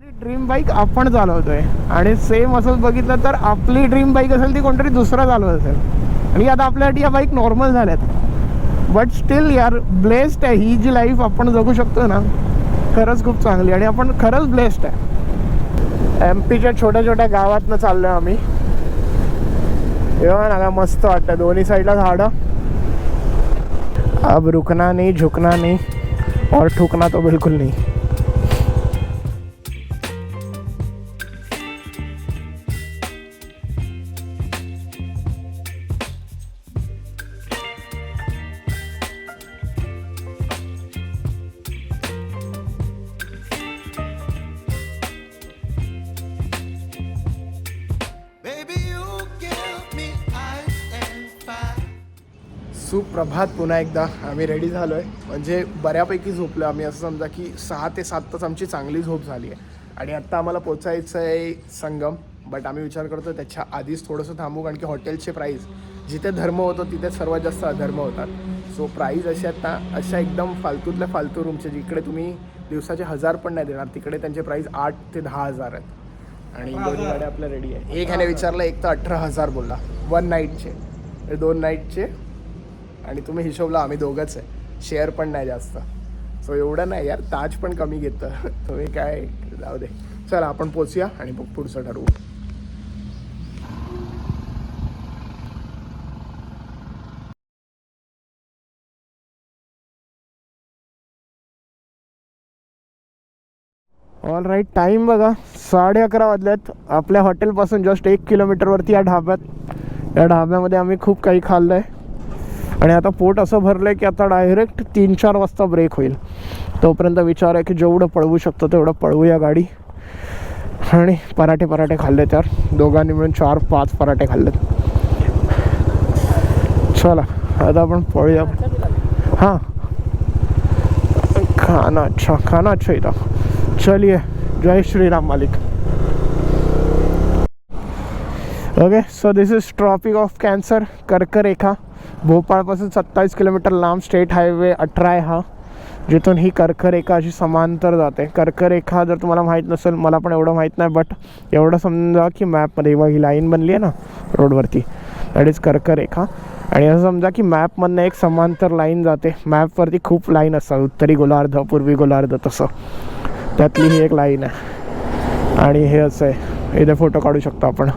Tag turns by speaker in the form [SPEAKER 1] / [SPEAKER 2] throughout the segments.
[SPEAKER 1] Dream bike आपण चालवतोय आणि same असंच बघितलं तर आपली ड्रीम बाईक असेल ती कोणतरी दुसरा चालवत असेल आणि आता आपल्यासाठी या बाईक नॉर्मल झाल्यात. बट स्टील यार ब्लेस्ड आहे. ही जी लाईफ आपण जगू शकतो ना खरंच खूप चांगली आणि आपण खरंच ब्लेस्ड आहे. MP च्या छोट्या छोट्या गावातनं चाललोय आम्ही. एवढं ना मस्त वाटतं दोन्ही साईडला झाडं. अब रुकना नहीं झुकना नहीं और ठुकना तो बिल्कुल नहीं. सुप्रभात. पुन्हा एकदा आम्ही रेडी झालो आहे. म्हणजे बऱ्यापैकी झोपलो आम्ही. असं समजा की 6 ते 7 तास आमची चांगली झोप झाली आहे आणि आत्ता आम्हाला पोचायचं आहे संगम. बट आम्ही विचार करतो त्याच्या आधीच थोडंसं थांबू कारण की हॉटेलचे प्राईस जिथे धर्म होतो तिथे सर्वात जास्त अधर्म होतात. सो प्राईस अशा आहेत ना अशा एकदम फालतूतल्या फालतू रूमचे जिकडे तुम्ही दिवसाचे 1000 पण नाही देणार तिकडे त्यांचे प्राईस 8 ते 10,000 आहेत. आणि दोन्ही गाड्या आपल्या रेडी आहे. एक ह्याने विचारलं एक तर 18,000 बोलला 1 नाईटचे. 2 नाईटचे आणि तुम्ही हिशोबला आम्ही दोघंच आहे. शेअर पण नाही जास्त. सो एवढं नाही यार. ताज पण कमी घेतं. तुम्ही काय जाऊ दे. चला आपण पोचूया आणि मग पुढचं ठरवू. All right. टाईम बघा 11:30 वाजल्यात. आपल्या हॉटेलपासून जस्ट 1 किलोमीटरवरती या ढाब्यामध्ये आम्ही खूप काही खाल्लं आहे आणि आता पोट असं भरलं आहे की आता डायरेक्ट 3-4 वाजता ब्रेक होईल. तोपर्यंत विचार आहे की जेवढं पळवू शकतो तेवढं पळवूया गाडी. आणि पराठे खाल्ले तर दोघांनी मिळून 4-5 पराठे खाल्लेत. चला आता आपण पळूया. हां खाना अच्छा इथं. चलिए जय श्रीराम मालिक. Okay so this is tropic of cancer कर्करेखा. भोपाळपासून 27 किलोमीटर लांब स्टेट हायवे 18 आहे हा, जिथून ही कर्करेखा अशी समांतर जाते. कर्करेखा जर तुम्हाला माहीत नसेल, मला पण एवढं माहीत नाही, बट एवढं समजा की मॅपमध्ये ही लाईन बनली आहे ना रोडवरती, दॅट इज कर्करेखा. आणि असं समजा की मॅपमधनं एक समांतर लाईन जाते. मॅपवरती खूप लाईन असतात, उत्तरी गोलार्ध पूर्वी गोलार्ध तसं, त्यातली ही एक लाईन आहे. आणि हे असं आहे, इथे फोटो काढू शकतो आपण.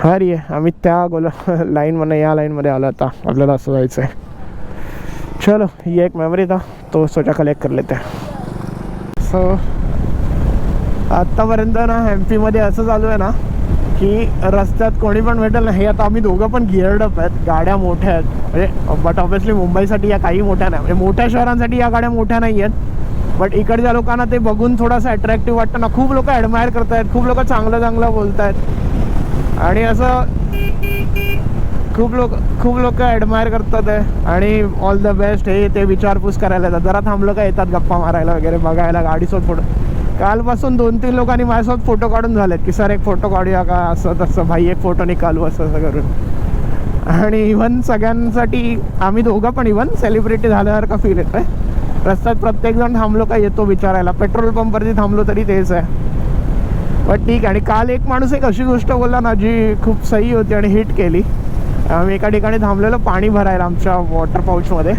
[SPEAKER 1] अरे आम्ही त्या लाईनमध्ये या लाईनमध्ये आलो. आता आपल्याला असं जायचं आहे. चलो ये एक मेमरी था तो सोचा कलेक्ट कर लेते हैं. सो आत्तापर्यंत ना MP मध्ये असं चालू आहे ना की रस्त्यात कोणी पण भेटेल ना. हे आता आम्ही दोघं पण गिअर्ड अप आहेत. गाड्या मोठ्या आहेत म्हणजे, बट ऑब्विसली मुंबईसाठी या काही मोठ्या नाही, म्हणजे मोठ्या शहरांसाठी या गाड्या मोठ्या नाही आहेत. बट इकडच्या लोकांना ते बघून थोडंसं अट्रॅक्टिव्ह वाटतं ना. खूप लोक ॲडमायर करत आहेत, खूप लोक चांगलं बोलत आहेत आणि असं खूप लोक ॲडमायर करतात आहे आणि ऑल द बेस्ट हे ते विचारपूस करायला येतात. जरा थांबलं का येतात गप्पा मारायला वगैरे, बघायला गाडीसोबत फोटो. कालपासून 2-3 लोकांनी माझ्यासोबत फोटो काढून झालेत की सर एक फोटो काढूया का, असं तसं, भाई एक फोटो निकालू, असं करून. आणि इव्हन सगळ्यांसाठी आम्ही दोघं पण इव्हन सेलिब्रिटी झाल्यासारखा फील येतो आहे. रस्त्यात प्रत्येकजण थांबलो का येतो विचारायला. पेट्रोल पंपवरती थांबलो तरी तेच आहे. पण ठीक आहे. आणि काल एक माणूस एक अशी गोष्ट बोलला ना जी खूप सही होती आणि हिट केली. आम्ही एका ठिकाणी थांबलेलो पाणी भरायला आमच्या वॉटर पाऊचमध्ये.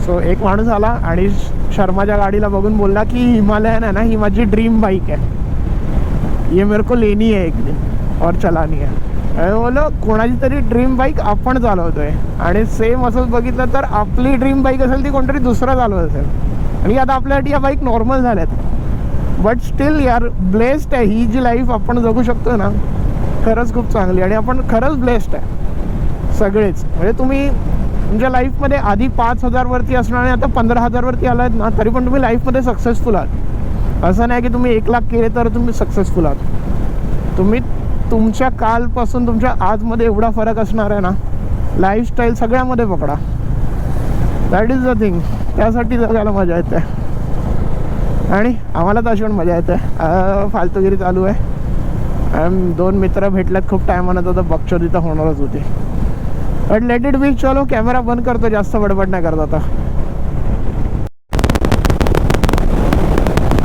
[SPEAKER 1] सो एक माणूस आला आणि शर्माच्या गाडीला बघून बोलला की हिमालयन आहे ना, ही माझी ड्रीम बाईक आहे, ये मेरे को लेनी है एक दिन और चलानी है. आणि बोललो कोणाची तरी ड्रीम बाईक आपण चालवतोय आणि सेम असंच बघितलं तर आपली ड्रीम बाईक असेल ती कोणतरी दुसरा चालवत असेल आणि आता आपल्यासाठी या बाईक नॉर्मल झाल्यात. बट स्टील यार ब्लेस्ड आहे. ही जी लाईफ आपण जगू शकतो ना खरंच खूप चांगली आणि आपण खरंच ब्लेस्ड आहे सगळेच. म्हणजे तुम्ही तुमच्या लाईफमध्ये आधी 5,000 वरती असणार आणि आता 15,000 वरती आला आहेत ना, तरी पण तुम्ही लाईफमध्ये सक्सेसफुल आहात. असं नाही की तुम्ही 1 लाख केले तर तुम्ही सक्सेसफुल आहात. तुम्ही तुमच्या कालपासून तुमच्या आजमध्ये एवढा फरक असणार आहे ना. लाईफस्टाईल सगळ्यामध्ये पकडा. That is the thing. त्यासाठी जगायला मजा येते आणि आम्हाला तर अशी पण मजा येते. फालतूगिरी चालू आहे. 2 मित्र भेटल्यात खूप टायमानं, तर बकचोदी तर होणारच होती. But let it be. चलो कॅमेरा बंद करतो, जास्त बडबड नाही करत आता.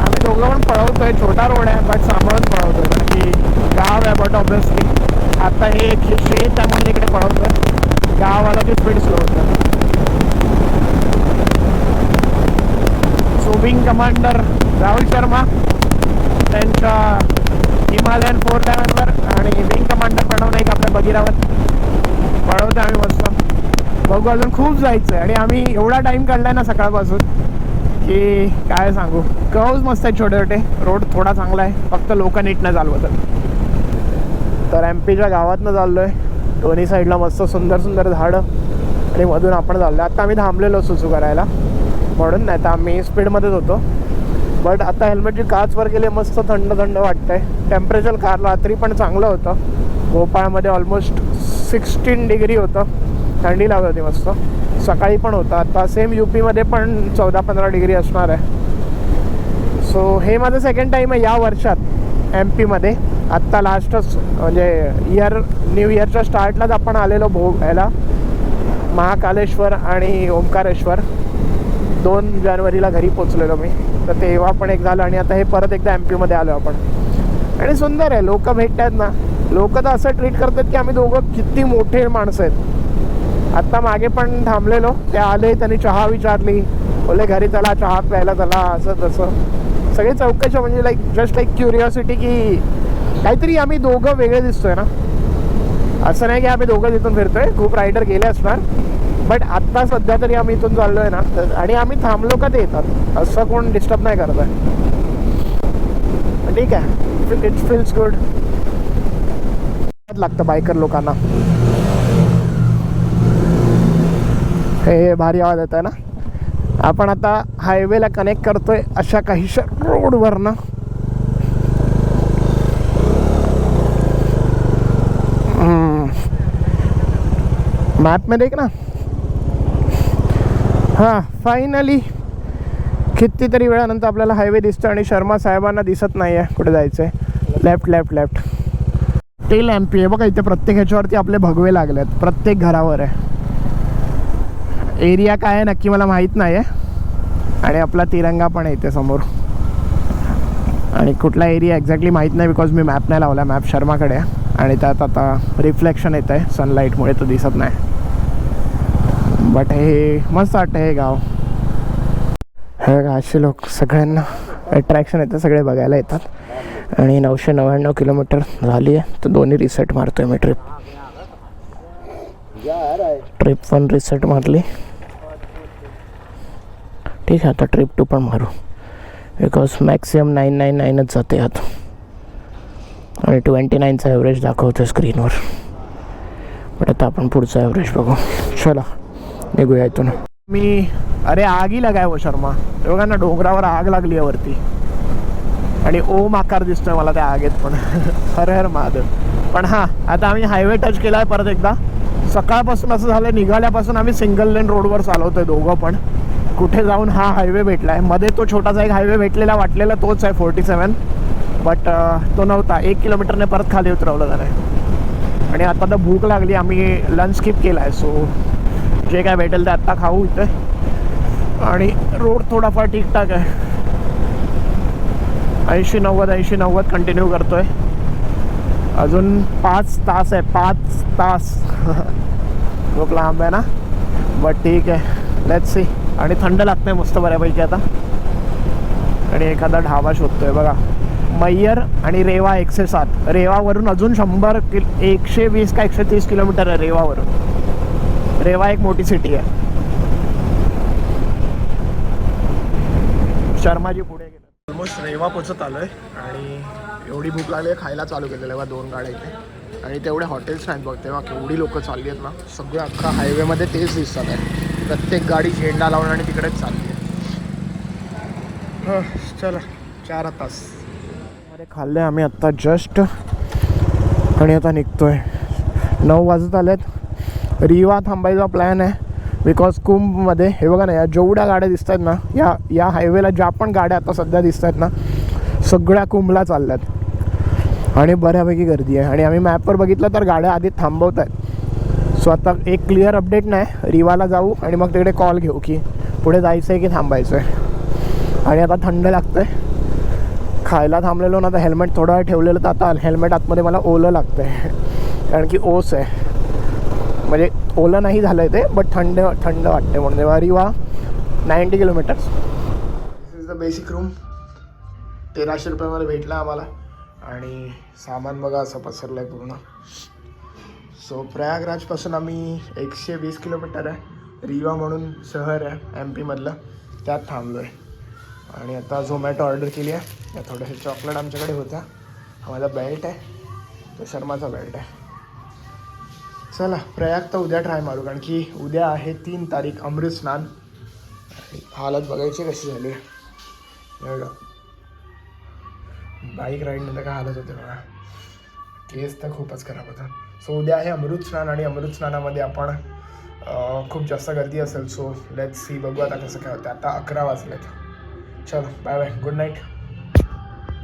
[SPEAKER 1] आम्ही दोघं पण पळवतो शकतो, छोटा रोड आहे बट सांभाळून पळवतो, कारण की गाव आहे. बट ऑब्विसली आता हे शेत आहे म्हणून इकडे पळवतो, गावाला स्पीड स्लो होतं. So wing commander Rahul Sharma त्यांच्या हिमालयन 411वर आणि विंग कमांडर प्रणव नाईक आपल्या बगीरावर पळवतो आम्ही मस्त. बघू, अजून खूप जायचं आहे आणि आम्ही एवढा टाईम काढला आहे ना सकाळपासून की काय सांगू. कर्व्स मस्त आहेत छोटे छोटे, रोड थोडा चांगला आहे, फक्त लोक नीट नाही चालवतात. तर MP च्या गावातनं चाललो आहे, दोन्ही साईडला मस्त सुंदर सुंदर झाडं आणि मधून आपण चाललो आहे. आता आम्ही थांबलेलो सुसू करायला म्हणून, नाही तर आम्ही स्पीडमध्येच होतो. बट आता हेल्मेटची काच वर गेली, मस्त थंड थंड वाटतंय. टेम्परेचर काल रात्री पण चांगलं होतं, भोपाळमध्ये ऑलमोस्ट 16 डिग्री होतं, थंडी लागत होती मस्त. सकाळी पण होता, आता सेम UPमध्ये पण 14-15 डिग्री असणार आहे. सो हे माझं सेकंड टाईम आहे या वर्षात MP मध्ये. आत्ता लास्टच म्हणजे न्यू इयरच्या स्टार्टलाच आपण आलेलो ह्याला महाकालेश्वर आणि ओंकारेश्वर. 2 जानेवारीला घरी पोचलेलो मी, तर तेव्हा पण एक झालं आणि आता हे परत एकदा MP मध्ये आलो आपण. आणि सुंदर आहे, लोक भेटतात ना, लोक तर असं ट्रीट करतात की आम्ही दोघं किती मोठे माणसं आहेत. आत्ता मागे पण थांबलेलो, ते आले, त्यांनी चहा विचारली, बोले घरी चला चहा प्यायला चला, असं तसं सगळे चौकशा, म्हणजे जस्ट लाईक क्युरिओसिटी की काहीतरी आम्ही दोघं वेगळे दिसतोय ना. असं नाही की आम्ही दोघं तिथून फिरतोय, खूप रायडर गेले असणार, बट आत्ता सध्या तरी आम्ही इथून चाललो आहे ना, आणि आम्ही थांबलो का ते येतात, असं कोण डिस्टर्ब नाही करत आहे. ठीक आहे, इट फील्स गुड. लागतं बायकर लोकांना. हे भारी आवाज येत आहे ना. आपण आता हायवेला कनेक्ट करतोय अशा काहीशा रोडवरनं. मॅपमध्ये एक ना, हां फायनली कितीतरी वेळानंतर आपल्याला हायवे दिसतो आणि शर्मा साहेबांना दिसत नाही आहे कुठे जायचं आहे. लेफ्ट लेफ्ट लेफ्ट टेल MP आहे बघा, इथे प्रत्येक ह्याच्यावरती आपले भगवे लागले आहेत, प्रत्येक घरावर आहे. एरिया काय आहे नक्की मला माहीत नाही आहे, आणि आपला तिरंगा पण आहे इथे समोर. आणि कुठला एरिया एक्झॅक्टली माहीत नाही, बिकॉज मी मॅप नाही लावला, मॅप शर्माकडे आहे आणि त्यात आता रिफ्लेक्शन येत आहे सनलाईटमुळे, तो दिसत नाही. बट हे मस्त वाटतं हे गाव. हे असे लोक सगळ्यांना अट्रॅक्शन येतं, सगळे बघायला येतात. आणि 999 किलोमीटर झाली आहे, तर दोन्ही रिसेट मारतोय मी. ट्रिप 1 रिसेट मारली, ठीक आहे. आता ट्रिप 2 पण मारू, बिकॉज मॅक्सिमम 999च जाते आता, आणि 29चा ॲव्हरेज दाखवतो स्क्रीनवर. पण आता आपण पुढचा ॲव्हरेज बघू. चला निघूया इथून. अरे आगी लगाय वो शर्मा, बघा ना डोंगरावर आग लागली आहे वरती, आणि ओम आकार दिसतोय मला त्या आगेत पण. हर हर महादेव. पण हां, आता आम्ही हायवे टच केला आहे परत एकदा. सकाळपासून असं झालं, निघाल्यापासून आम्ही सिंगल लेन रोडवर चालवतोय दोघं पण. कुठे जाऊन हा हायवे भेटला आहे, मध्ये तो छोटासा एक हायवे भेटलेला वाटलेला तोच आहे 47, बट तो नव्हता. 1 किलोमीटरने परत खाली उतरवलं त्याने. आणि आता तर भूक लागली, आम्ही लंच स्किप केला आहे. सो जे काय भेटेल ते आत्ता खाऊ इथे. आणि रोड थोडाफार ठीकठाक आहे, 80-90 कंटिन्यू करतोय. अजून 5 तास आहे, 5 तास. खूप लांब आहे ना, बट ठीक आहे, लेट्स सी. आणि थंड लागतंय मस्त बऱ्यापैकी आता. आणि एखादा ढाबा शोधतोय बघा, मैयर आणि रेवा 107. रेवावरून अजून 120 का 130 किलोमीटर आहे रेवावरून. रेवा एक मोठी सिटी आहे. शर्माजी पुढे गेलं. ऑलमोस्ट रेवा पोचत आलो आहे आणि एवढी भूक लागली आहे, खायला चालू केलेलं आहे. 2 गाड्या इथे आणि तेवढे हॉटेल्स नाहीत बघ. तेव्हा केवढी लोकं चालली आहेत ना, सगळं अख्खा हायवेमध्ये तेच दिसतात आहे. प्रत्येक गाडी झेंडा लावून आणि तिकडेच चालली आहे. चला 4 तास अरे खाल्ले आम्ही आत्ता जस्ट, आणि आता निघतोय. 9 वाजत आलेत. रीवा थांबायचा प्लॅन आहे, बिकॉज कुंभमध्ये हे बघा ना, या जेवढ्या गाड्या दिसत आहेत ना, या हायवेला ज्या पण गाड्या आता सध्या दिसत आहेत ना, सगळ्या कुंभला चालल्यात आणि बऱ्यापैकी गर्दी आहे. आणि आम्ही मॅपवर बघितलं तर गाड्या आधी थांबवत आहेत. सो आता एक क्लिअर अपडेट नाही, रीवाला जाऊ आणि मग तिकडे कॉल घेऊ की पुढे जायचं आहे की थांबायचं आहे. आणि आता थंड लागतं आहे, खायला थांबलेलो ना तर हेल्मेट थोडा वेळ ठेवलेलं तर आता हेल्मेट आतमध्ये मला ओलं लागतं आहे कारण की ओस आहे. म्हणजे ओलं नाही झालं आहे ते बट थंड थंड वाटते म्हणून. अरिवा 90 kilometres. This is the basic room. 1300 रुपयामध्ये भेटला आम्हाला आणि सामान बघा असं पसरलं आहे पूर्ण. सो प्रयागराजपासून आम्ही 120 किलोमीटर आहे, रीवा म्हणून शहर आहे MP मधलं, त्यात थांबलो आहे. आणि आता झोमॅटो ऑर्डर केली आहे. या थोडेसे चॉकलेट आमच्याकडे होत्या. हा माझा बेल्ट आहे, तो शर्माचा बेल्ट आहे. चला प्रयाग तर उद्या ट्राय मारू कारण की उद्या आहे 3 तारीख अमृत स्नान. हालत बघायची कशी झाली आहे बघा. बाईक राईडनंतर काय हालत होते बघा. केस तर खूपच खराब होता. सो उद्या आहे अमृत स्नान आणि अमृत स्नानामध्ये आपण खूप जास्त गर्दी असेल. सो लेट्स सी, बघू आता कसं काय होतं. आता 11 वाजलेत. चलो बाय बाय, गुड नाईट.